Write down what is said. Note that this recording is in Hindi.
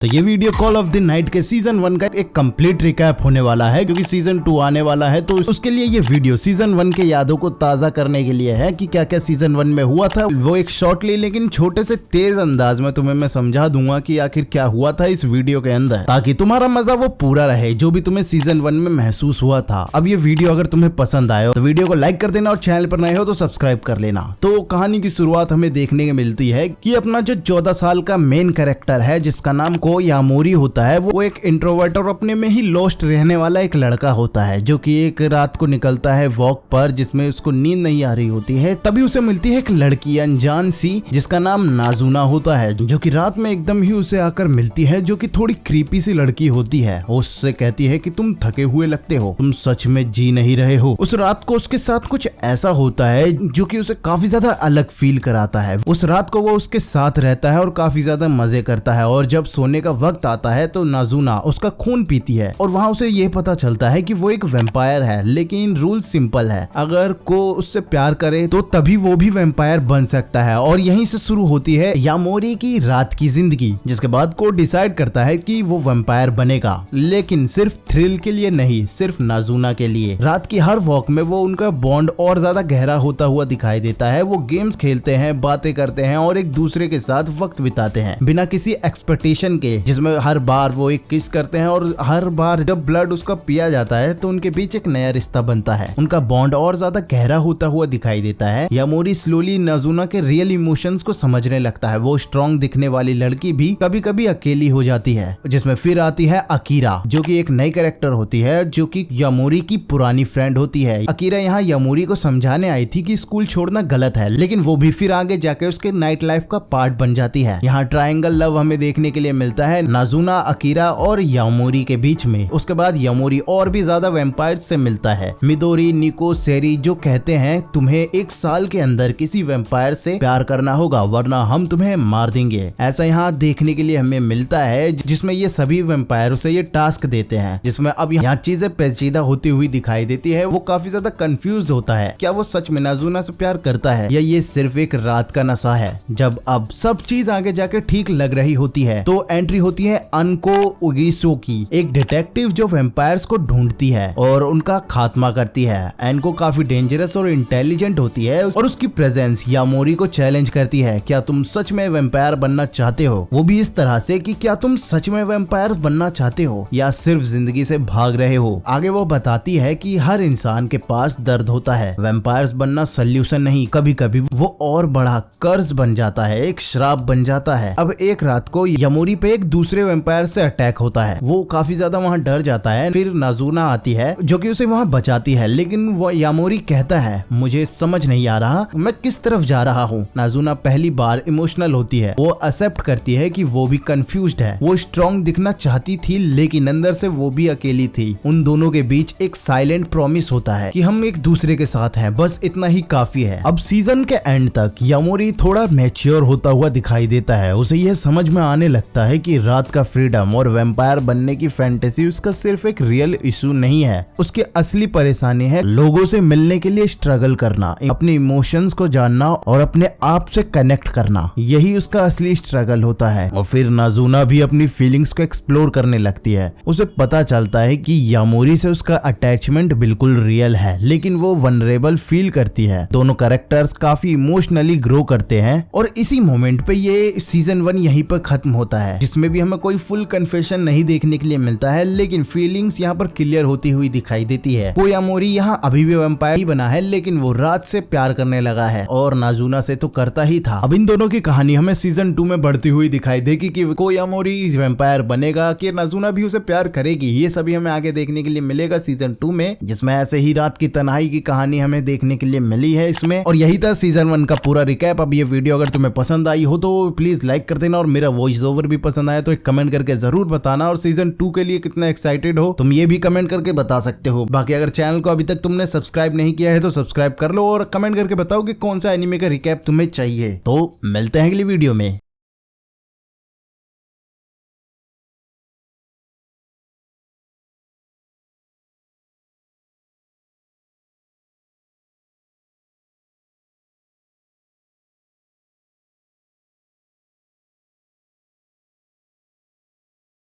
तो ये video call of the night के सीजन 1 का एक कंप्लीट रिकैप होने वाला है, क्योंकि सीजन 2 आने वाला है। तो उसके लिए ये वीडियो सीजन 1 के यादों को ताजा करने के लिए है कि क्या क्या सीजन 1 में हुआ था। वो एक शॉर्टली लेकिन छोटे से तेज अंदाज में तुम्हें मैं समझा दूंगा कि आखिर क्या हुआ था इस वीडियो के अंदर, ताकि तुम्हारा मजा वो पूरा रहे जो भी तुम्हें सीजन 1 में महसूस हुआ था। अब ये वीडियो अगर तुम्हें पसंद आए तो वीडियो को लाइक कर देना और चैनल पर नए हो तो सब्सक्राइब कर लेना। तो कहानी की शुरुआत हमें देखने को मिलती है कि अपना जो 14 साल का मेन कैरेक्टर है, जिसका नाम को यामोरी होता है, वो एक इंट्रोवर्ट और अपने में ही लॉस्ट रहने वाला एक लड़का होता है, जो कि एक रात को निकलता है वॉक पर, जिसमें उसको नींद नहीं आ रही होती है। तभी उसे मिलती है एक लड़की अनजान सी, जिसका नाम नाजुना होता है, जो कि रात में एकदम ही उसे आकर मिलती है, जो कि थोड़ी क्रीपी सी लड़की होती है। उससे कहती है कि तुम थके हुए लगते हो, तुम सच में जी नहीं रहे हो। उस रात को उसके साथ कुछ ऐसा होता है जो कि उसे काफी ज्यादा अलग फील कराता है। उस रात को वो उसके साथ रहता है और काफी ज्यादा मजे करता है, और जब सोने का वक्त आता है तो नाजुना उसका खून पीती है, और वहाँ उसे ये पता चलता है कि वो एक वैम्पायर है। लेकिन रूल सिंपल है, अगर को उससे प्यार करे तो तभी वो भी वैम्पायर बन सकता है। और यहीं से शुरू होती है यामोरी की रात की जिंदगी, जिसके बाद को डिसाइड करता है कि वो वैम्पायर बनेगा, लेकिन सिर्फ थ्रिल के लिए नहीं, सिर्फ नाजुना के लिए। रात की हर वॉक में वो उनका बॉन्ड और ज्यादा गहरा होता हुआ दिखाई देता है। वो गेम्स खेलते हैं, बातें करते हैं और एक दूसरे के साथ वक्त बिताते हैं बिना किसी एक्सपेक्टेशन के, जिसमें हर बार वो एक किस करते हैं, और हर बार जब ब्लड उसका पिया जाता है तो उनके बीच एक नया रिश्ता बनता है। उनका बॉन्ड और ज्यादा गहरा होता हुआ दिखाई देता है। यामोरी स्लोली नाजुना के रियल इमोशंस को समझने लगता है। वो स्ट्रॉन्ग दिखने वाली लड़की भी कभी कभी अकेली हो जाती है, जिसमें फिर आती है अकीरा, जो कि एक नई कैरेक्टर होती है, जो कि यामोरी की पुरानी फ्रेंड होती है। अकीरा यहाँ यामोरी को समझाने आई थी कि स्कूल छोड़ना गलत है, लेकिन वो भी फिर आगे जाके उसके नाइट लाइफ का पार्ट बन जाती है। यहाँ ट्रायंगल लव हमें देखने के लिए मिलता है, नाजुना, अकीरा और यामोरी के बीच में। उसके बाद यामोरी और भी ज्यादा वैम्पायर्स से मिलता है, मिदोरी, निको, सेरी, जो कहते हैं तुम्हें 1 साल के अंदर किसी वैम्पायर से प्यार करना होगा, वरना हम तुम्हें मार देंगे। ऐसा यहाँ देखने के लिए हमें मिलता है, जिसमें ये सभी वैम्पायर उसे ये टास्क देते हैं, जिसमें अब यहाँ चीजें पेचीदा होती हुई दिखाई देती है। वो काफी ज्यादा कंफ्यूज होता है, क्या वो सच में नाजुना से प्यार करता है या ये सिर्फ एक रात का नशा है। जब अब सब चीज आगे जाके ठीक लग रही होती है तो एंट्री होती है अनको उगिसो की, एक डिटेक्टिव जो वैम्पायर्स को ढूंढती है और उनका खात्मा करती है। एनको काफी डेंजरस और इंटेलिजेंट होती है, और उसकी प्रेजेंस यामोरी को चैलेंज करती है, क्या तुम सच में वैम्पायर बनना चाहते हो, वो भी इस तरह से कि क्या तुम सच में वैम्पायर बनना चाहते हो या सिर्फ जिंदगी से भाग रहे हो। आगे वो बताती है कि हर इंसान के पास दर्द होता है, वैम्पायर्स बनना सल्यूशन नहीं, कभी कभी वो और बड़ा कर्ज बन जाता है, एक श्राप बन जाता है। अब एक रात को यामोरी पे एक दूसरे वैम्पायर से अटैक होता है, वो काफी ज्यादा वहाँ डर जाता है। फिर नाजुना आती है जो कि उसे वहाँ बचाती है, लेकिन वो यामोरी कहता है मुझे समझ नहीं आ रहा मैं किस तरफ जा रहा हूँ। नाजुना पहली बार इमोशनल होती है, वो एक्सेप्ट करती है कि वो भी कंफ्यूज्ड है। वो स्ट्रॉन्ग दिखना चाहती थी, लेकिन अंदर से वो भी अकेली थी। उन दोनों के बीच एक साइलेंट प्रॉमिस होता है कि हम एक दूसरे के साथ हैं, बस इतना ही काफी है। अब सीजन के एंड तक यामोरी थोड़ा मैच्योर होता हुआ दिखाई देता है। उसे यह समझ में आने लगता है कि रात का फ्रीडम और वैम्पायर बनने की फैंटेसी उसका सिर्फ एक रियल इशू नहीं है, उसकी असली परेशानी है लोगों से मिलने के लिए स्ट्रगल करना, अपने इमोशंस को जानना और अपने आप से कनेक्ट करना, यही उसका असली स्ट्रगल होता है। और फिर नाजुना भी अपनी फीलिंग्स को एक्सप्लोर करने लगती है। उसे पता चलता है कि यामोरी से उसका अटैचमेंट बिल्कुल रियल है, लेकिन वो वनरेबल फील करती है। दोनों कैरेक्टर्स काफी इमोशनली ग्रो करते हैं, और इसी मोमेंट पे ये सीजन 1 यहीं पर खत्म होता है, जिसमें भी हमें कोई फुल कन्फेशन नहीं देखने के लिए मिलता है, लेकिन फीलिंग्स यहाँ पर क्लियर होती हुई दिखाई देती है। को यामोरी यहाँ अभी भी वैम्पायर ही बना है, लेकिन वो रात से प्यार करने लगा है, और नाजुना से तो करता ही था। अब इन दोनों की कहानी हमें सीजन 2 में बढ़ती हुई दिखाई देगी कि को यामोरी वैम्पायर बनेगा कि नाजुना भी उसे प्यार करेगी, ये सभी हमें आगे देखने के लिए मिलेगा सीजन 2 में, जिसमें ऐसे ही रात की तन्हाई की कहानी हमें देखने के लिए मिली है इसमें। और यही था सीजन 1 का पूरा रिकैप। अब ये वीडियो अगर तुम्हें पसंद आई हो तो प्लीज लाइक कर देना, और मेरा वॉइस ओवर भी पसंद आया तो एक कमेंट करके जरूर बताना, और सीजन 2 के लिए कितना एक्साइटेड हो तुम ये भी कमेंट करके बता सकते हो। बाकी अगर चैनल को अभी तक तुमने सब्सक्राइब नहीं किया है तो सब्सक्राइब कर लो, और कमेंट करके बताओ कि कौन सा एनिमे का रिकैप तुम्हें चाहिए। तो मिलते हैं अगली वीडियो में।